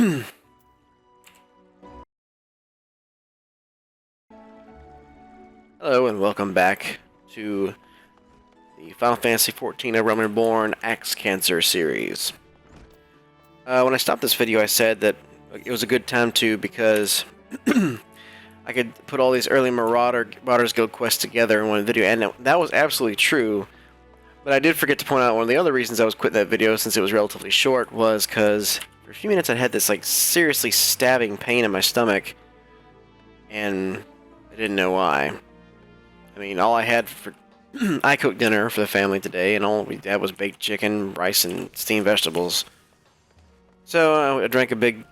Hello and welcome back to the Final Fantasy XIV Reborn Axe Cancer series. When I stopped this video I said that it was a good time to because I could put all these early Marauders Guild quests together in one video, and that was absolutely true. But I did forget to point out one of the other reasons I was quit that video, since it was relatively short, was because for a few minutes I had this like seriously stabbing pain in my stomach, and I didn't know why. I mean, all I had for... I cooked dinner for the family today, and all we had was baked chicken, rice, and steamed vegetables. So I drank a big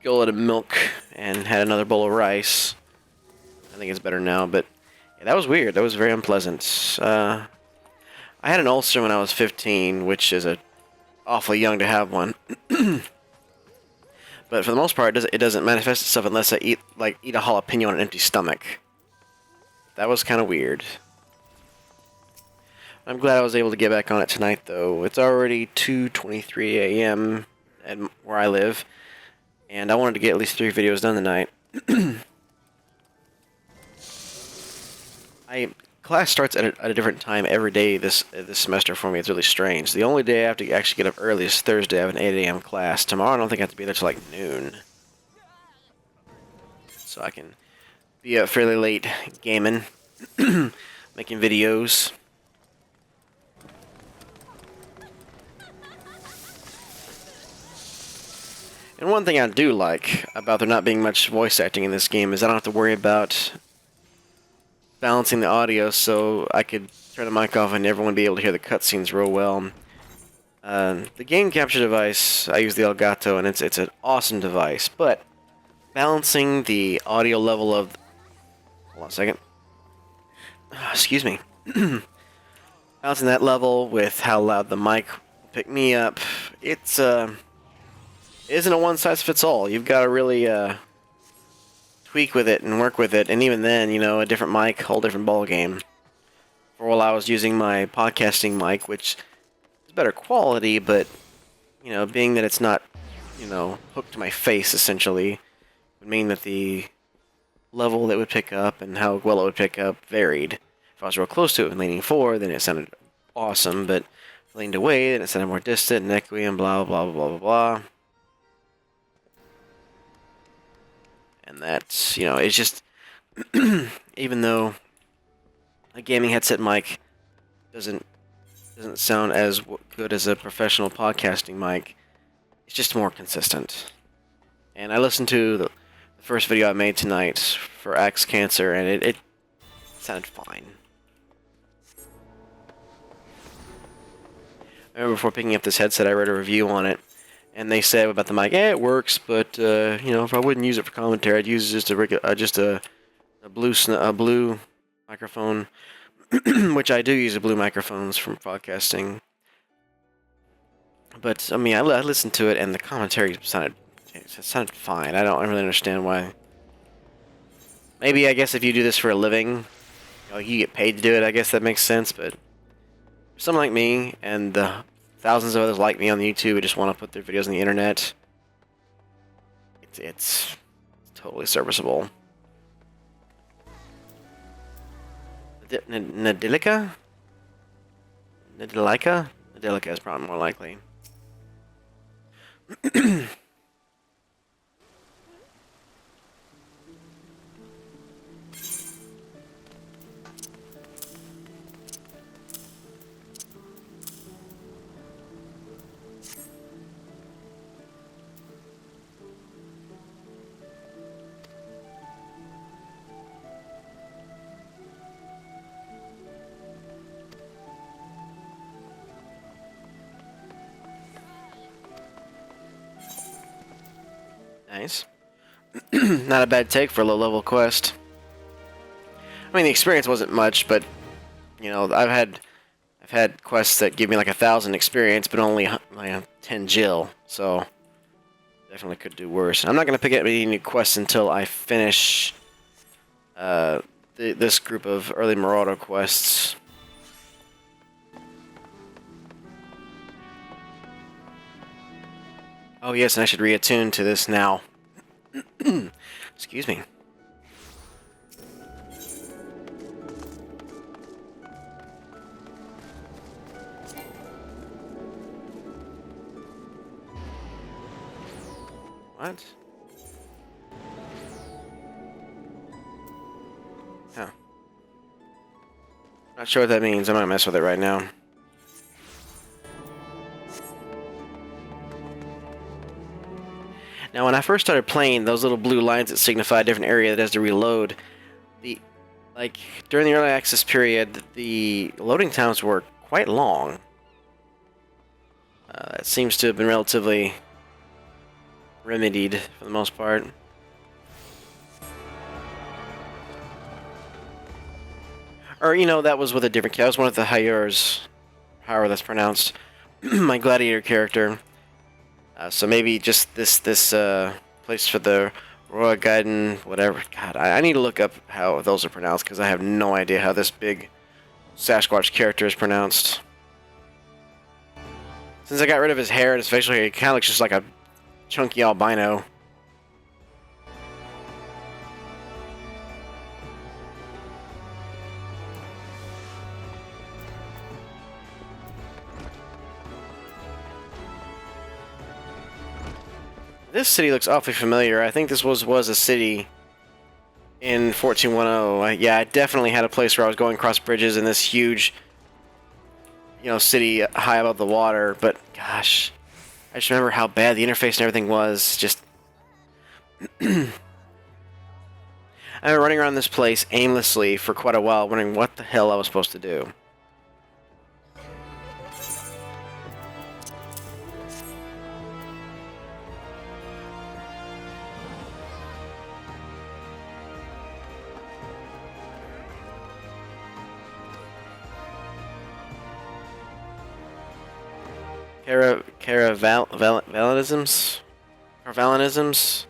gullet of milk and had another bowl of rice. I think it's better now, but yeah, that was weird. That was very unpleasant. I had an ulcer when I was 15, which is awfully young to have one. But for the most part, it doesn't manifest itself unless I eat a jalapeno on an empty stomach. That was kind of weird. I'm glad I was able to get back on it tonight, though. It's already 2:23 a.m. where I live, and I wanted to get at least 3 videos done tonight. Class starts at a different time every day this semester for me. It's really strange. The only day I have to actually get up early is Thursday. I have an 8 a.m. class. Tomorrow I don't think I have to be there till like noon. So I can be up fairly late gaming, making videos. And one thing I do like about there not being much voice acting in this game is I don't have to worry about balancing the audio, so I could turn the mic off and everyone would be able to hear the cutscenes real well. The game capture device, I use the Elgato, and it's an awesome device, but balancing the audio level of... Hold on a second. Excuse me. Balancing that level with how loud the mic will pick me up, it isn't a one-size-fits-all. You've got to really tweak with it and work with it, and even then, you know, a different mic, whole different ball game. For a while, I was using my podcasting mic, which is better quality, but you know, being that it's not, you know, hooked to my face essentially, would mean that the level that would pick up and how well it would pick up varied. If I was real close to it and leaning forward, then it sounded awesome, but if I leaned away, then it sounded more distant and echoey and blah blah blah blah blah. And that's, you know, it's just, even though a gaming headset mic doesn't sound as good as a professional podcasting mic, it's just more consistent. And I listened to the first video I made tonight for Axe Cancer, and it sounded fine. I remember before picking up this headset, I read a review on it, and they said about the mic, it works, but you know, if I wouldn't use it for commentary, I'd use just a blue microphone, which I do use blue microphones from podcasting. But I mean, I listened to it, and the commentary sounded fine. I don't really understand why. Maybe I guess if you do this for a living, you know, you get paid to do it. I guess that makes sense. But for someone like me and the thousands of others like me on YouTube who just want to put their videos on the internet, it's totally serviceable. Nadilica? Nadilica? Nadilica is probably more likely. Nice. Not a bad take for a low-level quest. I mean, the experience wasn't much, but you know, I've had quests that give me like 1,000 experience, but only like 10 Jill. So definitely could do worse. I'm not gonna pick up any new quests until I finish this group of early Marauder quests. Oh yes, and I should reattune to this now. Excuse me. What? Huh. Not sure what that means. I might mess with it right now. Now, when I first started playing, those little blue lines that signify a different area that has to reload, during the early access period, the loading times were quite long. It seems to have been relatively remedied for the most part. Or, you know, that was with a different character. That was one of the Hyurs, however that's pronounced, my gladiator character. So maybe just this place for the Royal Gaiden, whatever. God, I need to look up how those are pronounced, because I have no idea how this big Sasquatch character is pronounced. Since I got rid of his hair and his facial hair, he kind of looks just like a chunky albino. This city looks awfully familiar. I think this was a city in 1410. Yeah, I definitely had a place where I was going across bridges in this huge, you know, city high above the water. But gosh, I just remember how bad the interface and everything was. Just I was running around this place aimlessly for quite a while, wondering what the hell I was supposed to do. Caravalanisms? Carvalanisms?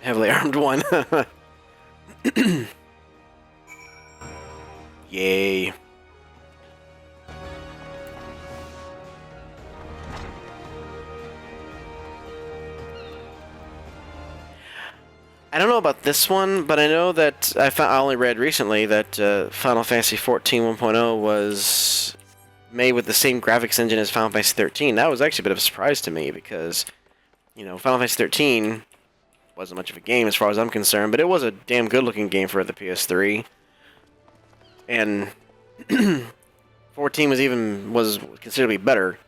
Heavily armed one. Yay. I don't know about this one, but I know that I only read recently that Final Fantasy XIV 1.0 was made with the same graphics engine as Final Fantasy 13. That was actually a bit of a surprise to me because, you know, Final Fantasy 13 wasn't much of a game as far as I'm concerned, but it was a damn good-looking game for the PS3. And 14 was considerably better.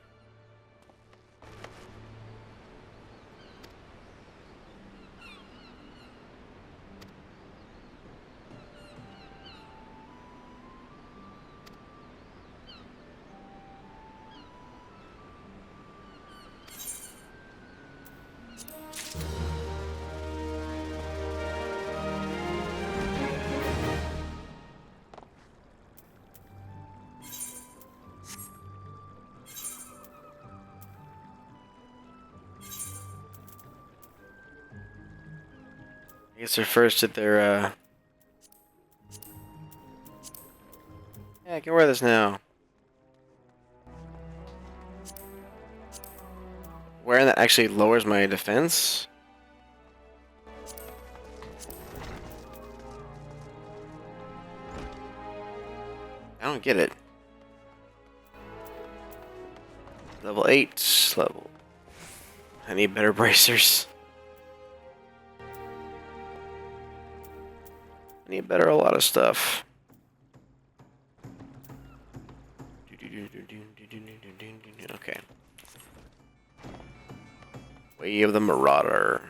I guess it refers to their, Yeah, I can wear this now. Wearing that actually lowers my defense? I don't get it. Level 8 level. I need better bracers. I need better a lot of stuff. Okay. Way of the Marauder.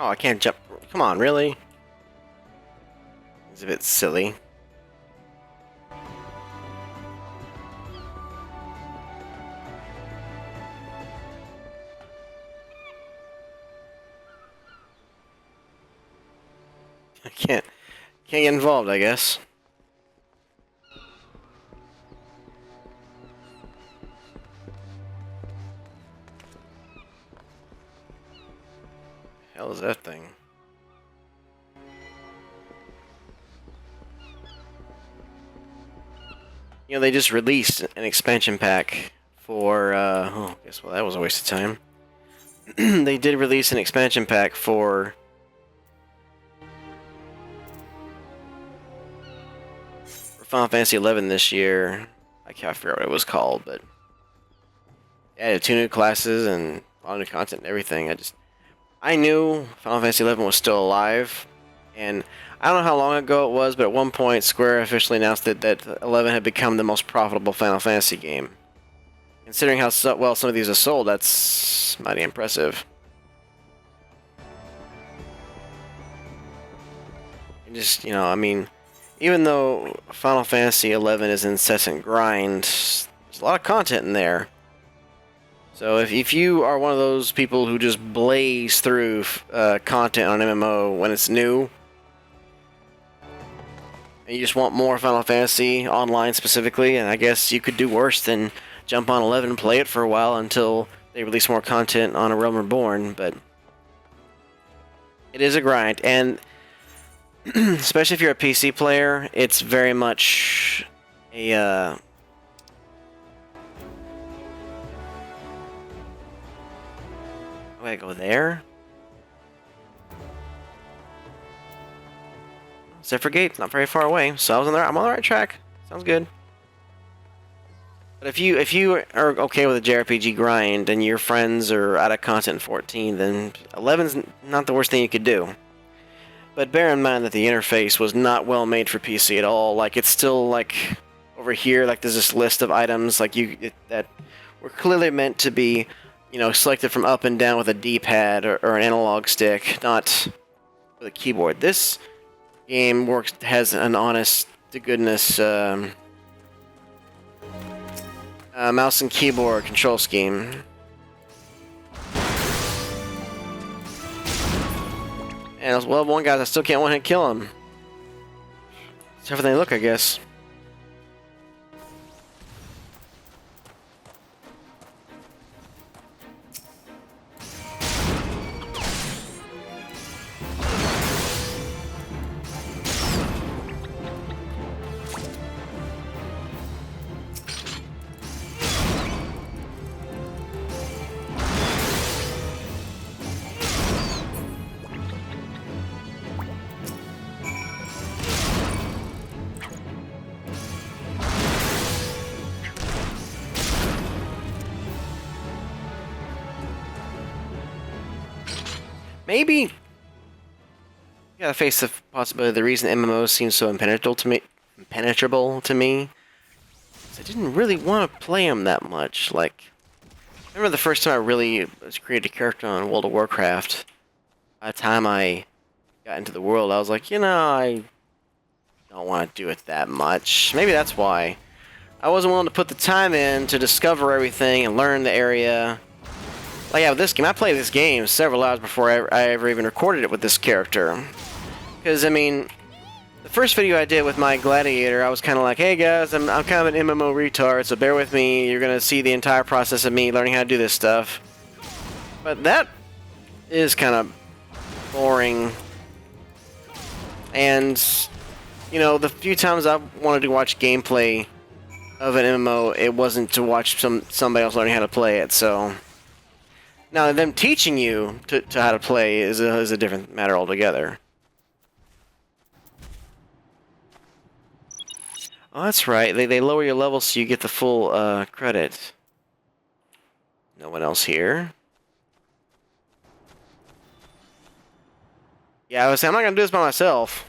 Oh, I can't jump. Come on, really? It's a bit silly. I can't get involved, I guess. Hell is that thing? You know, they just released an expansion pack for, oh, guess what, that was a waste of time. They did release an expansion pack for Final Fantasy XI this year. I can't figure out what it was called, but it added 2 new classes and a lot of new content and everything. I knew Final Fantasy XI was still alive, and I don't know how long ago it was, but at one point Square officially announced that 11 had become the most profitable Final Fantasy game. Considering how well some of these are sold, that's mighty impressive. And just, you know, I mean, even though Final Fantasy XI is an incessant grind, there's a lot of content in there. So if you are one of those people who just blaze through content on MMO when it's new, and you just want more Final Fantasy online specifically, and I guess you could do worse than jump on 11 and play it for a while until they release more content on A Realm Reborn, but it is a grind, and especially if you're a PC player, it's very much a oh, I go there? Zephyr Gate, not very far away, so I'm on the right track. Sounds good. But if you are okay with a JRPG grind and your friends are out of content in 14, then 11's not the worst thing you could do. But bear in mind that the interface was not well made for PC at all. Like, it's still like over here, like there's this list of items like that were clearly meant to be, you know, selected from up and down with a D-pad or an analog stick, not with a keyboard. This game has an honest to goodness mouse and keyboard control scheme. And as well, one guy I still can't one-hit kill him. It's everything they look, I guess. Maybe you gotta face the possibility. The reason MMOs seem so impenetrable to me, is I didn't really want to play them that much. Like, I remember the first time I really created a character on World of Warcraft. By the time I got into the world, I was like, you know, I don't want to do it that much. Maybe that's why. I wasn't willing to put the time in to discover everything and learn the area. Like, yeah, with this game, I played this game several hours before I ever even recorded it with this character. Because, I mean, the first video I did with my gladiator, I was kind of like, hey guys, I'm kind of an MMO retard, so bear with me. You're going to see the entire process of me learning how to do this stuff. But that is kind of boring. And, you know, the few times I wanted to watch gameplay of an MMO, it wasn't to watch somebody else learning how to play it, so... Now, them teaching you to how to play is a different matter altogether. Oh, that's right. They lower your level so you get the full credit. No one else here. Yeah, I was saying, I'm not going to do this by myself.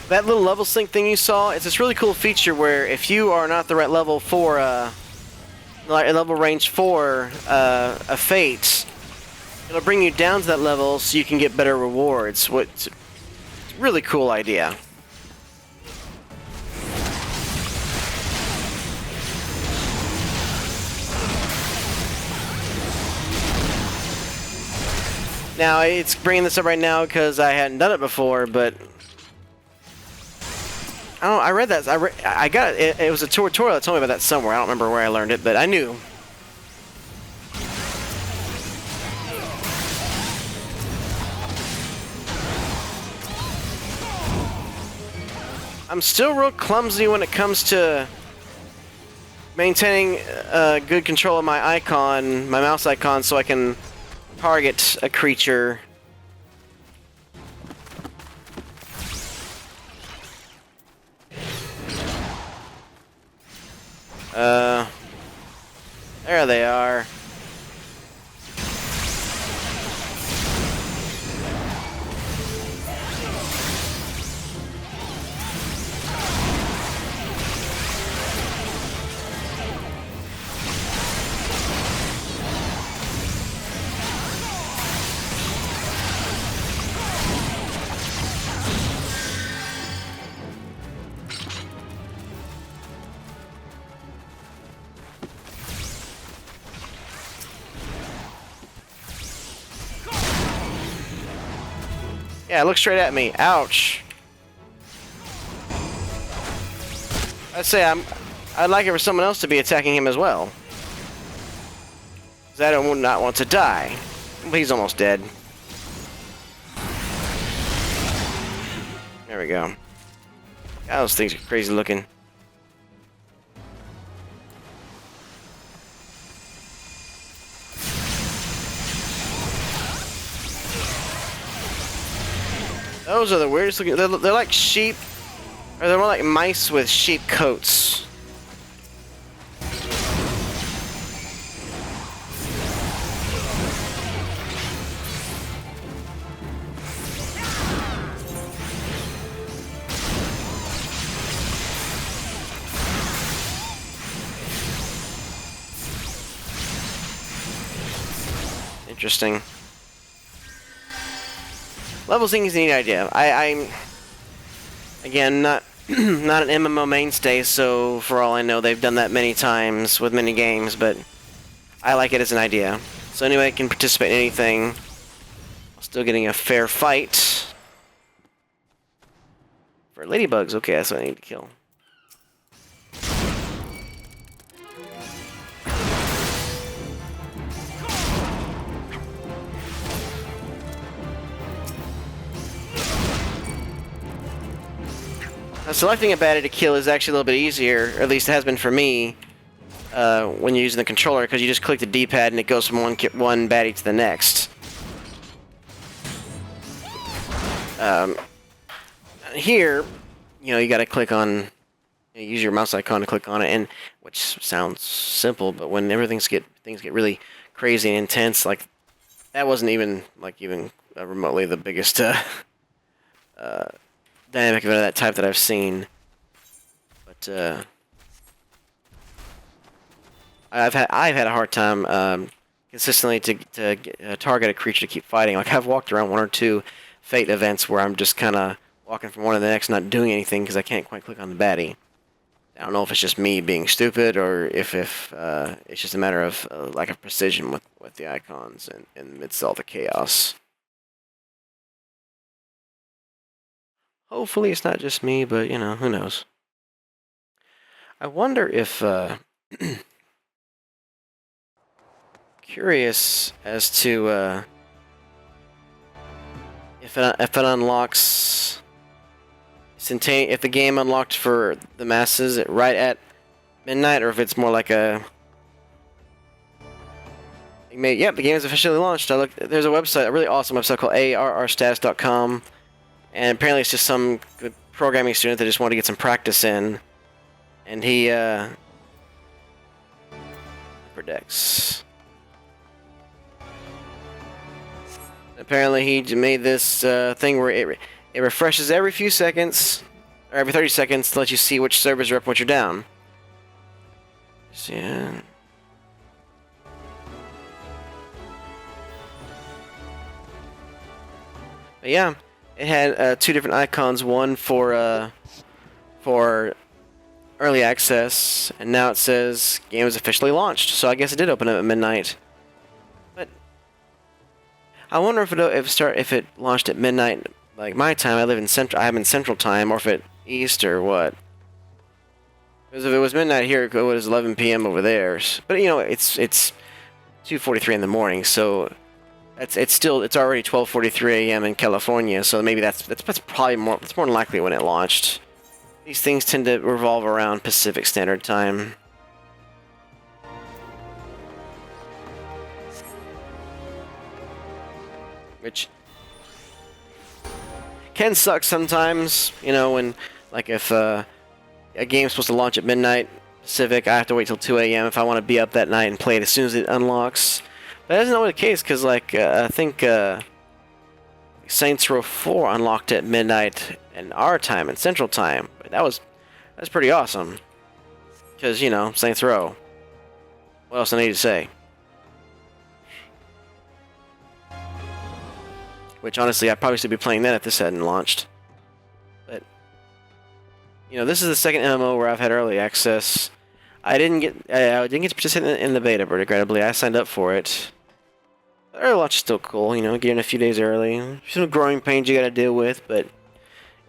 That little level sync thing you saw, it's this really cool feature where if you are not the right level for like level range for a Fate, it'll bring you down to that level so you can get better rewards. It's a really cool idea. Now, it's bringing this up right now because I hadn't done it before, but I read that. I got it. It was a tutorial that told me about that somewhere. I don't remember where I learned it, but I knew. I'm still real clumsy when it comes to maintaining good control of my icon, my mouse icon, so I can target a creature. There they are. Yeah, look straight at me. Ouch. I'd like it for someone else to be attacking him as well. Because I would not want to die. But he's almost dead. There we go. God, those things are crazy looking. Those are the weirdest looking. They're like sheep, or they're more like mice with sheep coats. Interesting. Level syncing is a neat idea. I'm again not not an MMO mainstay, so for all I know, they've done that many times with many games. But I like it as an idea. So anybody can participate in anything. Still getting a fair fight for ladybugs. Okay, that's what I need to kill. Selecting a baddie to kill is actually a little bit easier, or at least it has been for me, when you're using the controller, because you just click the D-pad and it goes from one baddie to the next. Here, you know, you got to click on, use your mouse icon to click on it, and which sounds simple, but when things get really crazy and intense, like that wasn't even remotely the biggest dynamic event of that type that I've seen, but I've had a hard time consistently to target a creature to keep fighting. Like I've walked around one or two Fate events where I'm just kind of walking from one to the next, not doing anything because I can't quite click on the baddie. I don't know if it's just me being stupid or if it's just a matter of lack of precision with the icons and amidst all the chaos. Hopefully it's not just me, but, you know, who knows. I wonder if, curious as to, if it unlocks, if the game unlocked for the masses right at midnight, or if it's more like a, yep, the game is officially launched. There's a website, a really awesome website called arrstatus.com. And apparently it's just some good programming student that just wanted to get some practice in. And he, Dex. Apparently he made this thing where it refreshes every few seconds. or every 30 seconds to let you see which servers are up and which are down. So, yeah. But yeah, it had 2 different icons. One for early access, and now it says game is officially launched. So I guess it did open up at midnight. But I wonder if it launched at midnight, like my time. I'm in Central Time, or if it East or what. Because if it was midnight here, it was 11 p.m. over there. But you know, it's 2:43 in the morning, so it's already 12:43 a.m. in California. So maybe that's probably more. It's more than likely when it launched. These things tend to revolve around Pacific Standard Time. Which can suck sometimes, you know, when, like, if a game's supposed to launch at midnight Pacific, I have to wait till 2 a.m. if I want to be up that night and play it as soon as it unlocks. But that's not the case, because, like, I think Saints Row 4 unlocked at midnight in our time, in Central Time. That's pretty awesome. Because, you know, Saints Row. What else I need to say? Which, honestly, I probably should be playing that if this hadn't launched. But, you know, this is the second MMO where I've had early access. I didn't get to participate in the beta, regrettably. I signed up for it. The early launch is still cool, you know, getting a few days early. Some growing pains you gotta deal with, but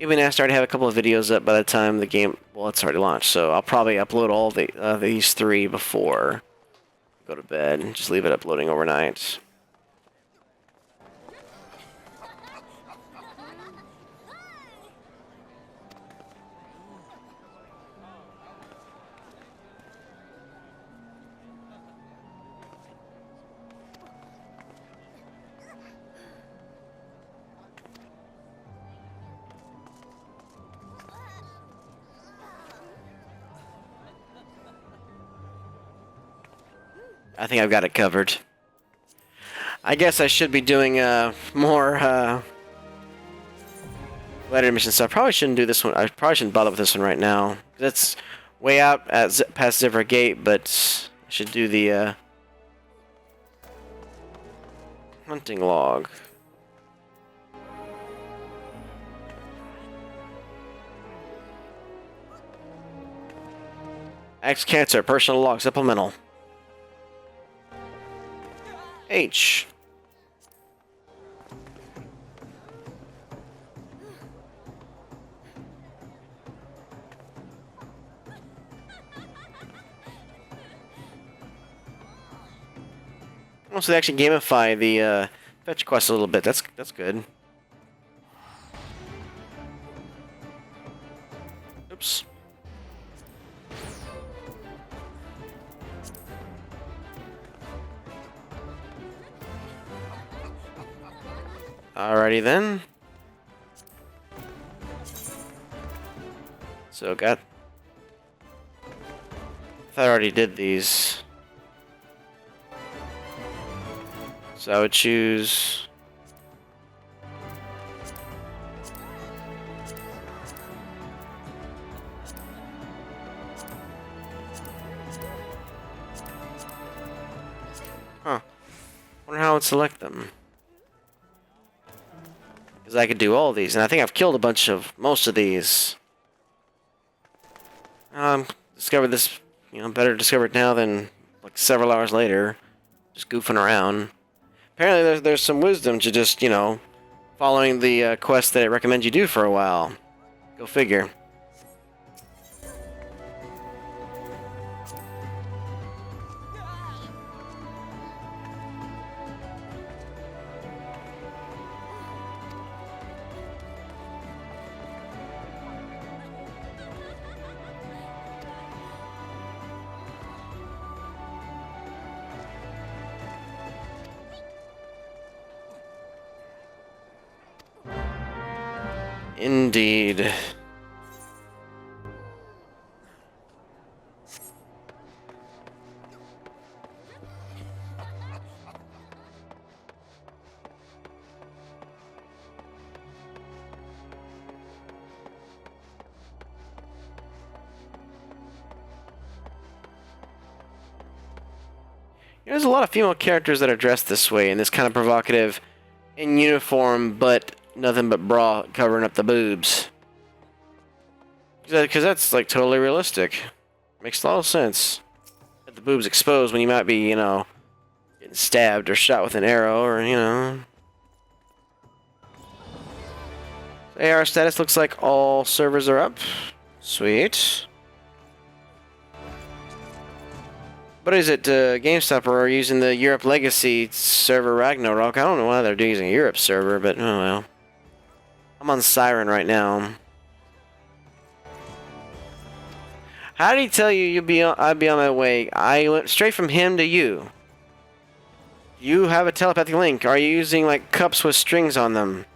even after I'd have a couple of videos up by the time the game, well, it's already launched, so I'll probably upload all these 3 before I go to bed and just leave it uploading overnight. I think I've got it covered. I guess I should be doing more letter mission stuff. I probably shouldn't do this one. I probably shouldn't bother with this one right now. That's way out past Zipper Gate, but I should do the hunting log. Axe Cancer, personal log, supplemental. H. Oh, so they actually gamify the fetch quest a little bit. That's good. Oops. Alrighty then. So I thought I already did these. So I would choose wonder how I would select them. Because I could do all these, and I think I've killed most of these. Discovered this, you know, better discovered now than like several hours later, just goofing around. Apparently there's some wisdom to just, you know, following the quest that it recommends you do for a while. Go figure. Indeed. There's a lot of female characters that are dressed this way, in this kind of provocative, in uniform, but nothing but bra covering up the boobs. Because that's, like, totally realistic. Makes a lot of sense. Have the boobs exposed when you might be, you know, getting stabbed or shot with an arrow, or, you know. AR status looks like all servers are up. Sweet. What is it, GameStop are using the Europe Legacy server Ragnarok? I don't know why they're using a Europe server, but oh well. I'm on Siren right now. How did he tell you I'd be on my way? I went straight from him to you. You have a telepathic link. Are you using, like, cups with strings on them?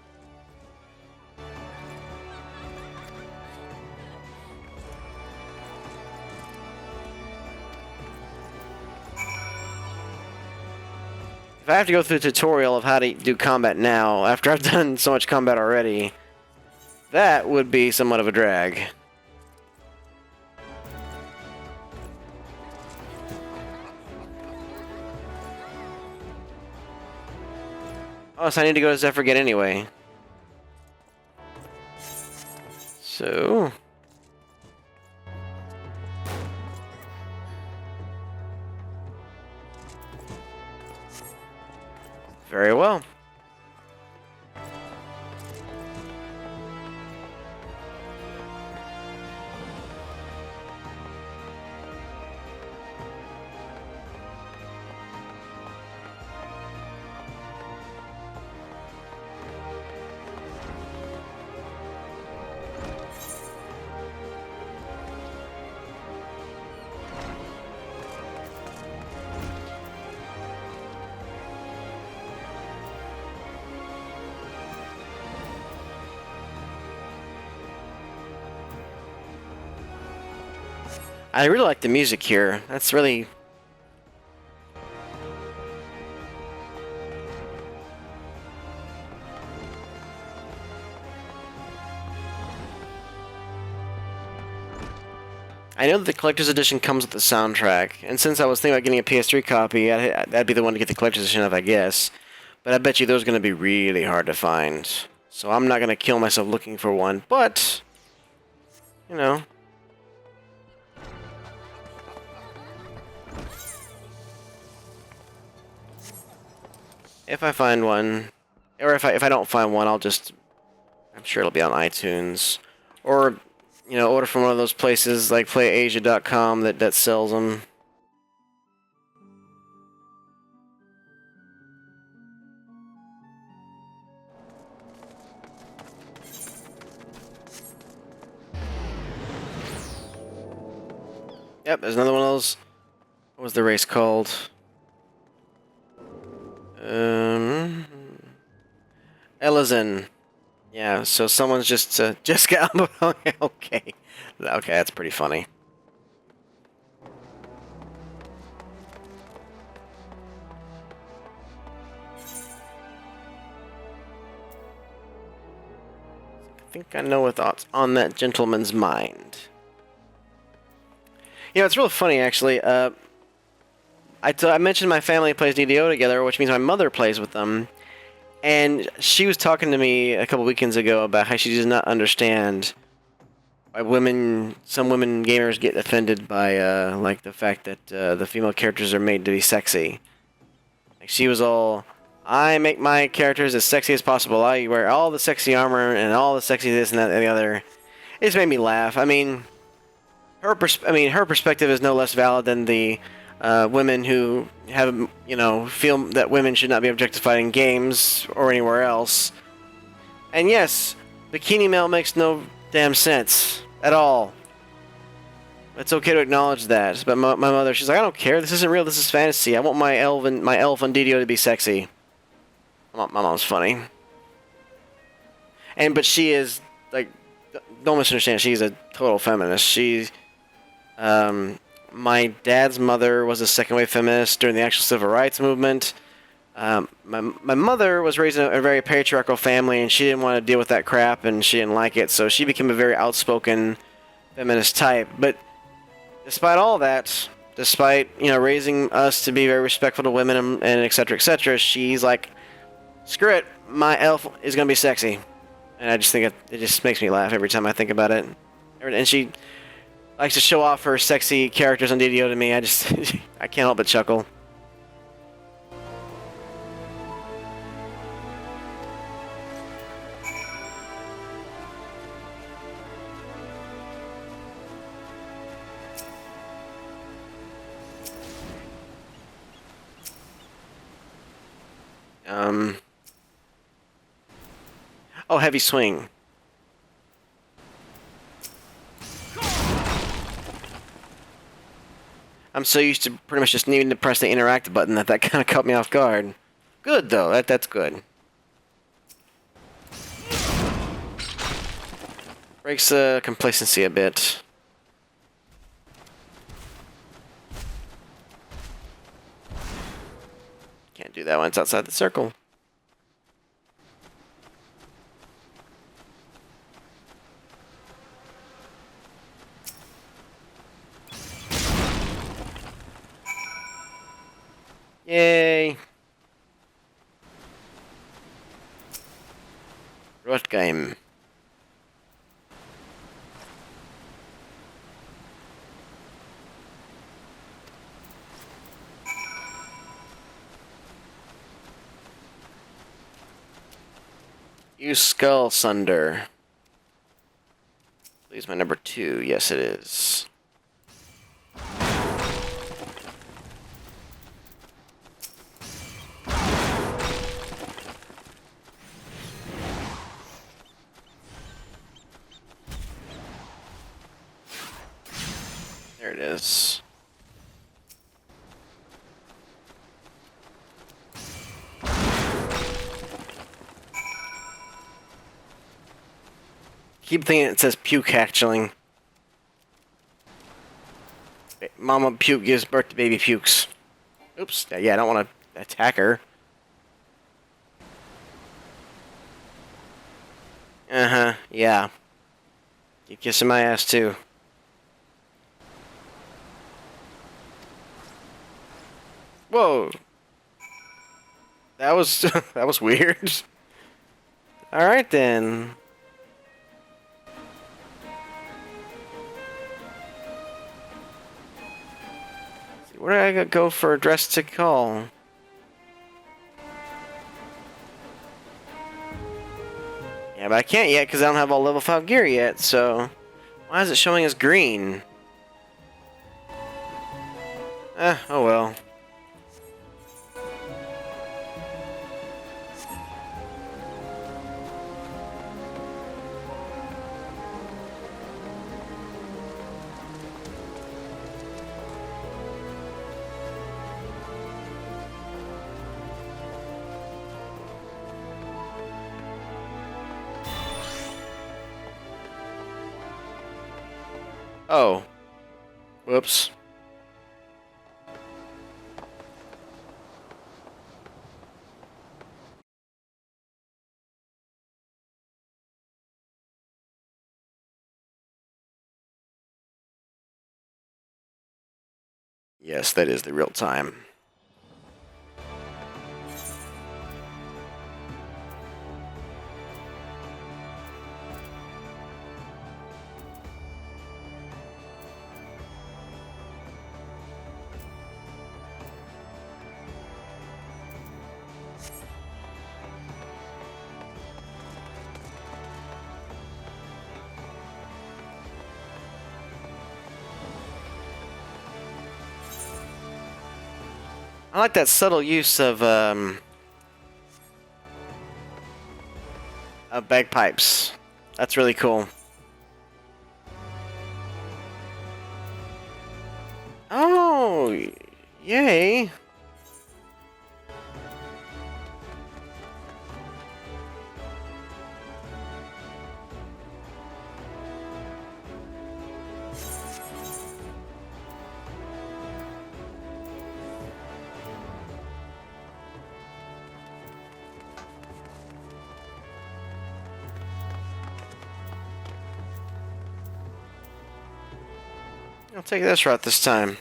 If I have to go through the tutorial of how to do combat now, after I've done so much combat already, that would be somewhat of a drag. Oh, so I need to go to Zephyr Gate anyway. So... very well. I really like the music here. That's really... I know that the collector's edition comes with the soundtrack, and since I was thinking about getting a PS3 copy, that'd be the one to get the collector's edition of, I guess. But I bet you those are going to be really hard to find. So I'm not going to kill myself looking for one, but... you know... if I find one, or if I don't find one, I'll just... I'm sure it'll be on iTunes. Or, you know, order from one of those places like PlayAsia.com that sells them. Yep, there's another one of those. What was the race called? Ellison. Yeah, so someone's just got... okay. Okay, that's pretty funny. I think I know what's on that gentleman's mind. You know, it's real funny, actually. I mentioned my family plays DDO together, which means my mother plays with them. And she was talking to me a couple weekends ago about how she does not understand why some women gamers get offended by, like, the fact that the female characters are made to be sexy. Like, she was all, I make my characters as sexy as possible. I wear all the sexy armor and all the sexy this and that and the other. It just made me laugh. I mean, her perspective is no less valid than the women who have, you know, feel that women should not be objectified in games or anywhere else. And yes, bikini male makes no damn sense at all. It's okay to acknowledge that. But my mother, she's like, I don't care. This isn't real. This is fantasy. I want my elf on DDO to be sexy. My mom's funny. But she is, like, don't misunderstand. She's a total feminist. She's my dad's mother was a second-wave feminist during the actual civil rights movement. My mother was raised in a very patriarchal family, and she didn't want to deal with that crap, and she didn't like it, so she became a very outspoken feminist type. But despite all that, Despite, you know, raising us to be very respectful to women and etc., she's like, screw it, my elf is gonna be sexy. And I just think it just makes me laugh every time I think about it. And she likes to show off her sexy characters on DDO to me. I just, I can't help but chuckle. Oh, heavy swing. I'm so used to pretty much just needing to press the interact button that kind of caught me off guard. Good though, that's good. Breaks the complacency a bit. Can't do that when it's outside the circle. Yay! Rot game. Use Skull Sunder. Please, my number 2. Yes, it is. There it is. Keep thinking it says puke hatchling. Mama puke gives birth to baby pukes. Oops. Yeah, I don't want to attack her. Uh-huh. Yeah. Keep kissing my ass, too. Whoa. That was that was weird. All right then. Where do I go for address to call? Yeah, but I can't yet because I don't have all level 5 gear yet. So why is it showing as green? Oh well. Oh. Whoops. Yes, that is the real time. I like that subtle use of bagpipes. That's really cool. Oh, yay. I'll take this route this time.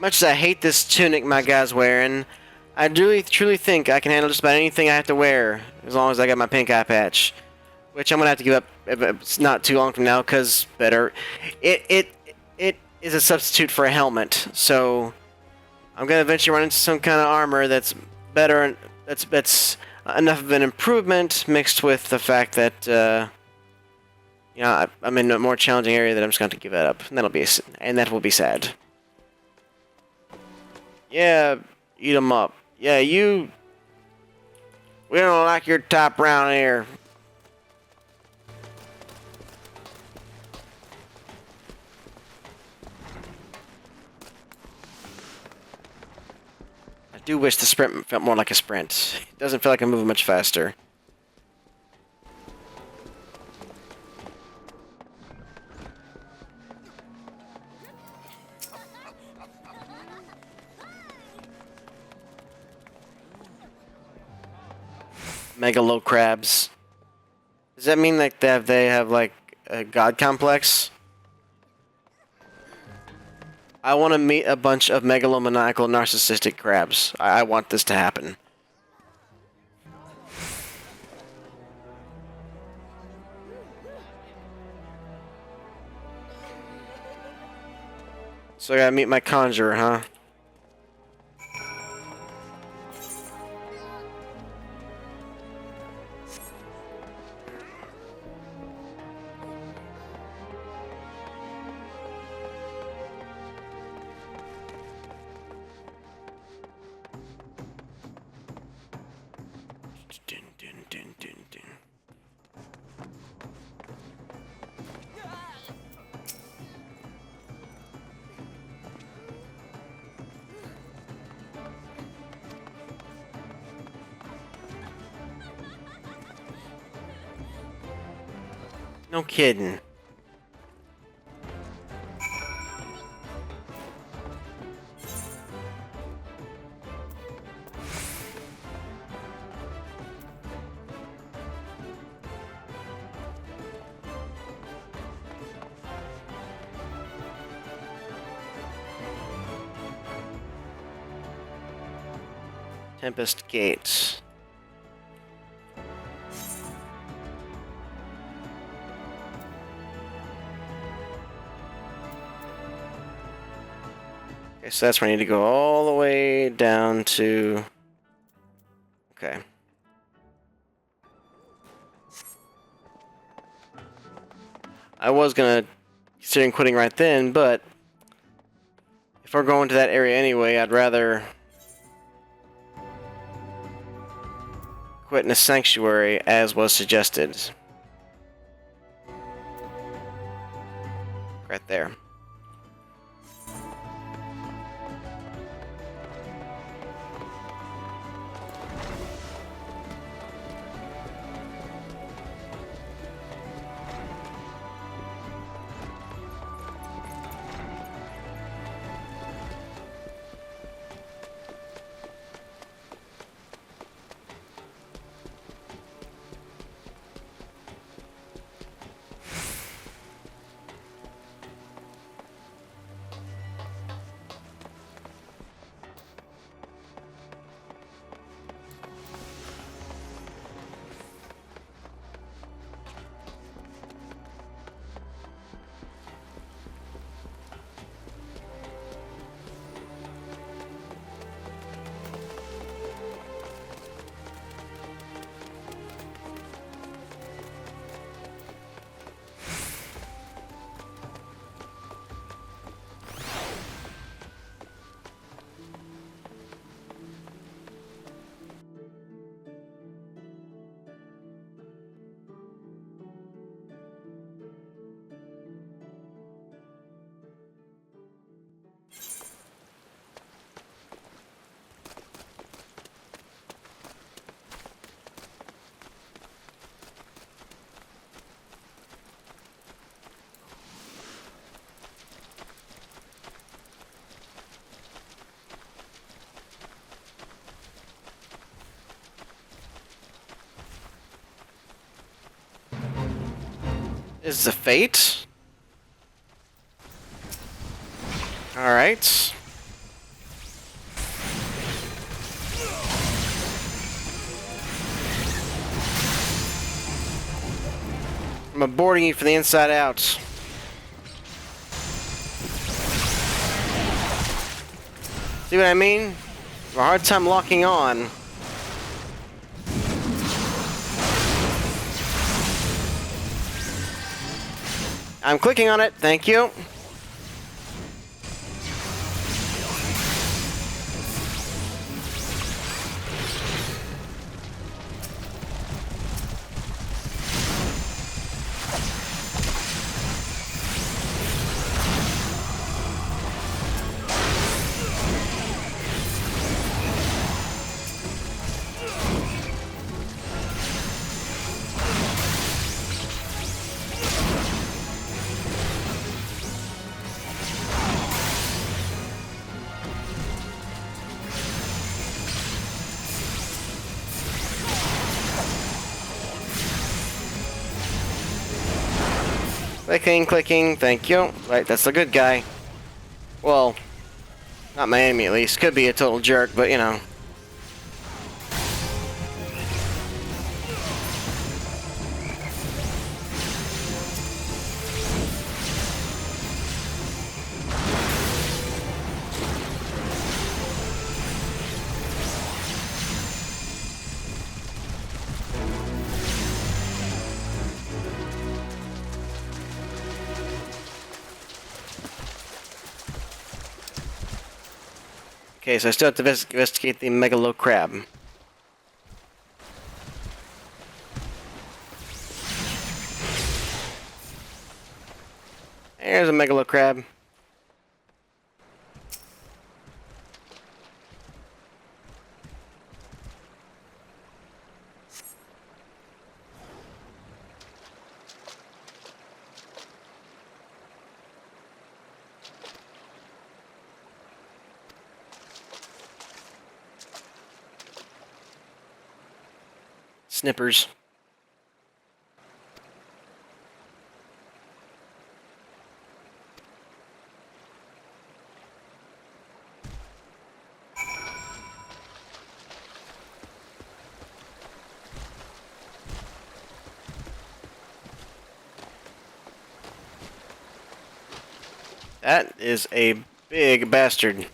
Much as I hate this tunic my guy's wearing, I really truly think I can handle just about anything I have to wear as long as I got my pink eye patch, which I'm gonna have to give up if it's not too long from now, because better, it is a substitute for a helmet. So I'm gonna eventually run into some kind of armor that's better, that's enough of an improvement mixed with the fact that you know I'm in a more challenging area that I'm just going to give that up, and that will be sad. Yeah, eat 'em up. Yeah, we don't like your top round here. I do wish the sprint felt more like a sprint. It doesn't feel like I'm moving much faster. Megalo crabs. Does that mean like they have like a god complex? I want to meet a bunch of megalomaniacal narcissistic crabs. I want this to happen. So I gotta meet my conjurer, huh? No kidding. Tempest Gates. Okay, so that's where I need to go all the way down to... Okay. I was gonna consider quitting right then, but if we're going to that area anyway, I'd rather quit in a sanctuary, as was suggested. Right there. Is the fate? Alright. I'm aborting you from the inside out. See what I mean? I have a hard time locking on. I'm clicking on it, thank you. Clicking, clicking, thank you. Right, that's the good guy. Well, not my enemy at least. Could be a total jerk, but you know. Okay, so I still have to investigate the Megalo Crab. There's a Megalo Crab. Snippers. That is a big bastard.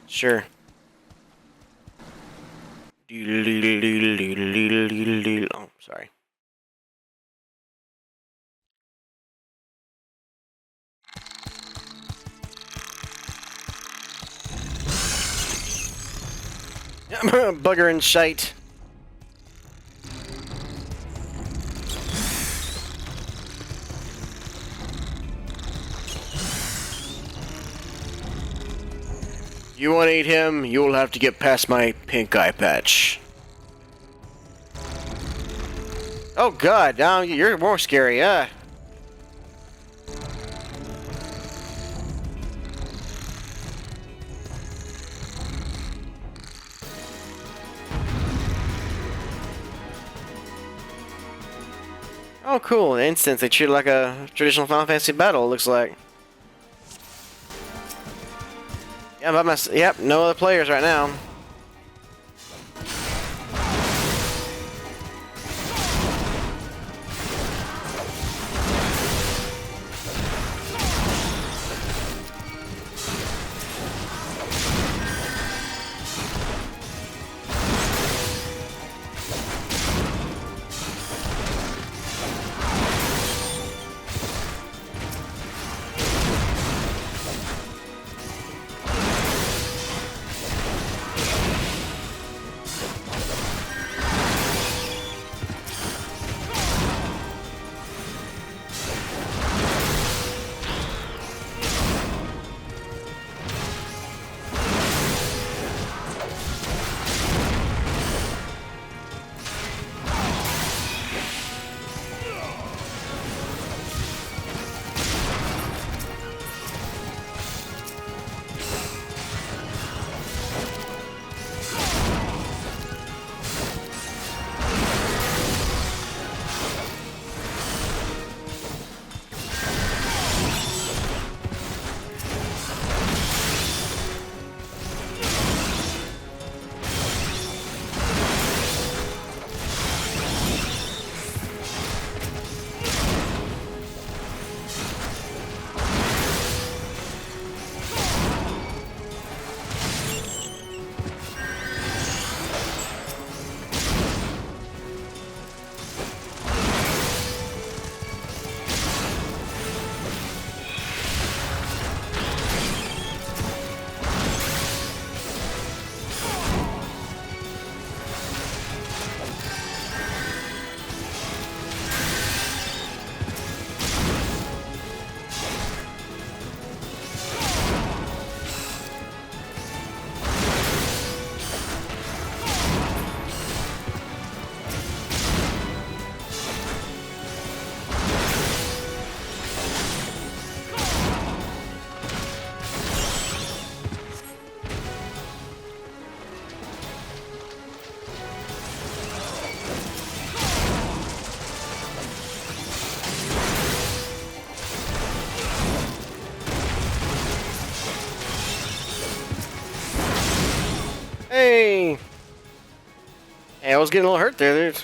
Sure. Oh, sorry. Bugger and shite. You want to eat him, you'll have to get past my pink eye patch. Oh god, now you're more scary, Oh cool, in instance, they treat it like a traditional Final Fantasy battle, it looks like. Yeah, but yep, no other players right now. Hey! Hey, I was getting a little hurt there, dude.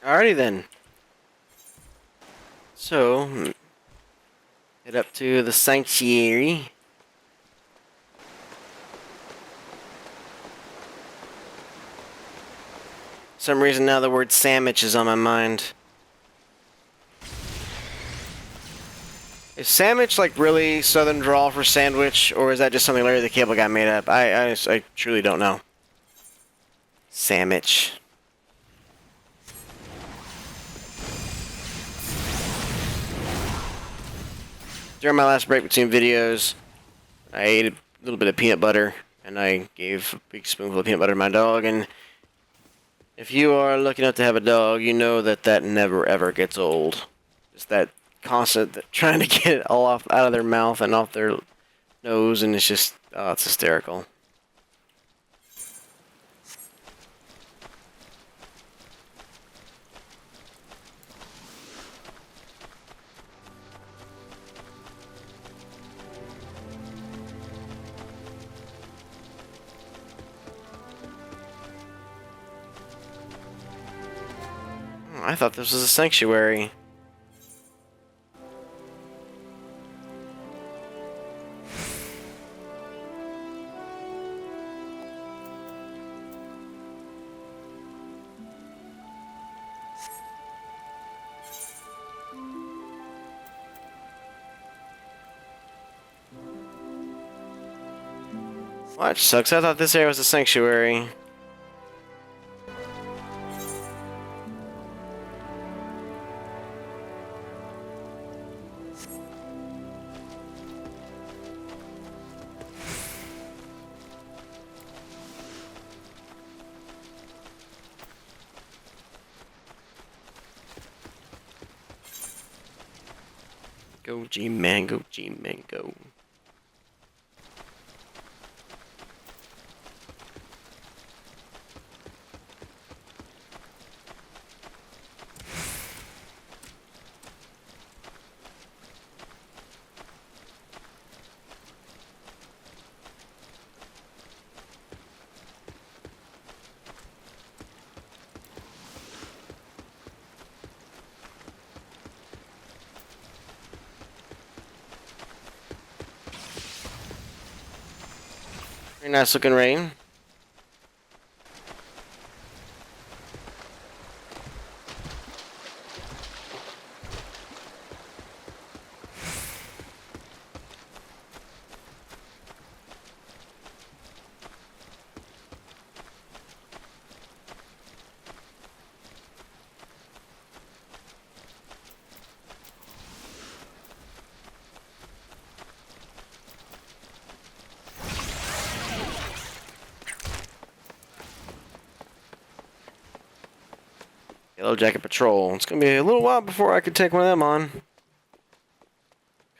Alrighty then. So, head up to the sanctuary. For some reason now the word sandwich is on my mind. Is sandwich like really southern drawl for sandwich, or is that just something Larry the Cable Guy made up? I truly don't know. Sandwich. During my last break between videos, I ate a little bit of peanut butter, and I gave a big spoonful of peanut butter to my dog, and if you are lucky enough to have a dog, you know that that never ever gets old. Just that constant trying to get it all off out of their mouth and off their nose, and it's just, oh, it's hysterical. I thought this was a sanctuary. Watch sucks. I thought this area was a sanctuary. Go G-Man, go G-Man, go. Very nice looking rain. Yellow Jacket Patrol. It's gonna be a little while before I could take one of them on.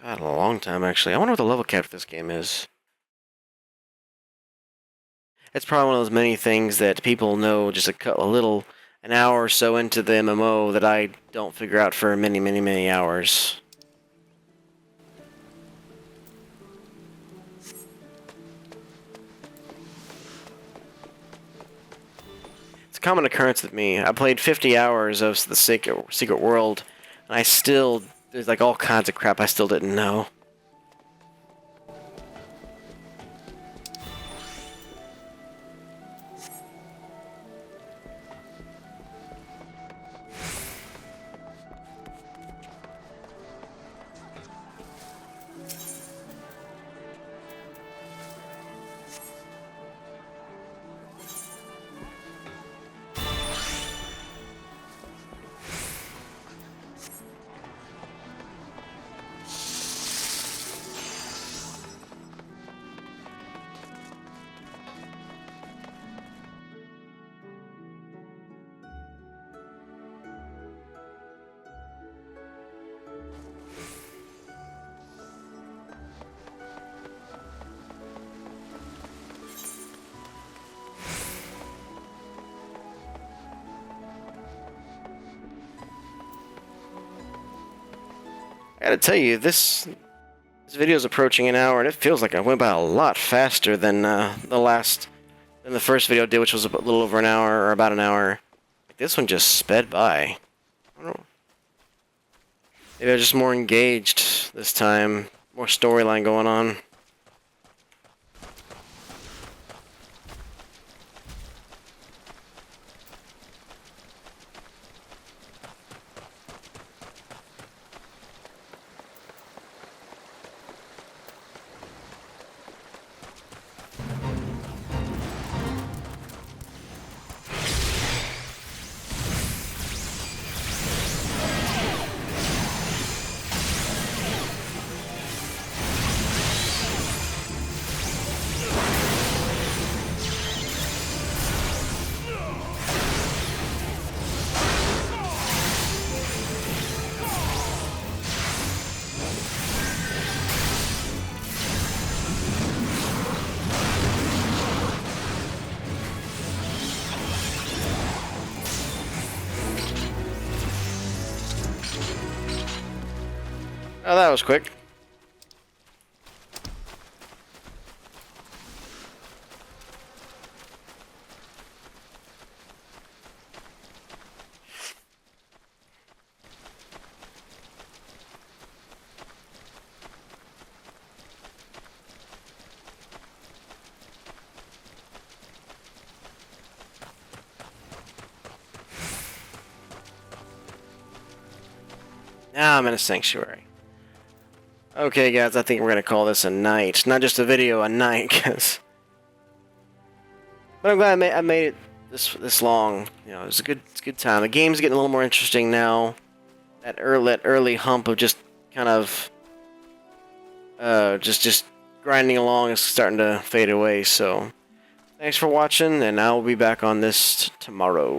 God, a long time actually. I wonder what the level cap for this game is. It's probably one of those many things that people know just an hour or so into the MMO that I don't figure out for many, many, many hours. It's a common occurrence with me. I played 50 hours of the Secret World, and there's like all kinds of crap I still didn't know. gotta tell you, this video is approaching an hour, and it feels like I went by a lot faster than the first video did, which was a little over an hour, or about an hour. Like, this one just sped by. I don't know. Maybe I was just more engaged this time, more storyline going on. Oh, that was quick. Now I'm in a sanctuary. Okay, guys, I think we're gonna call this a night. Not just a video, a night, guys. But I'm glad I made it this long. You know, it's a good time. The game's getting a little more interesting now. That early hump of just kind of just grinding along is starting to fade away. So, thanks for watching, and I'll be back on this tomorrow.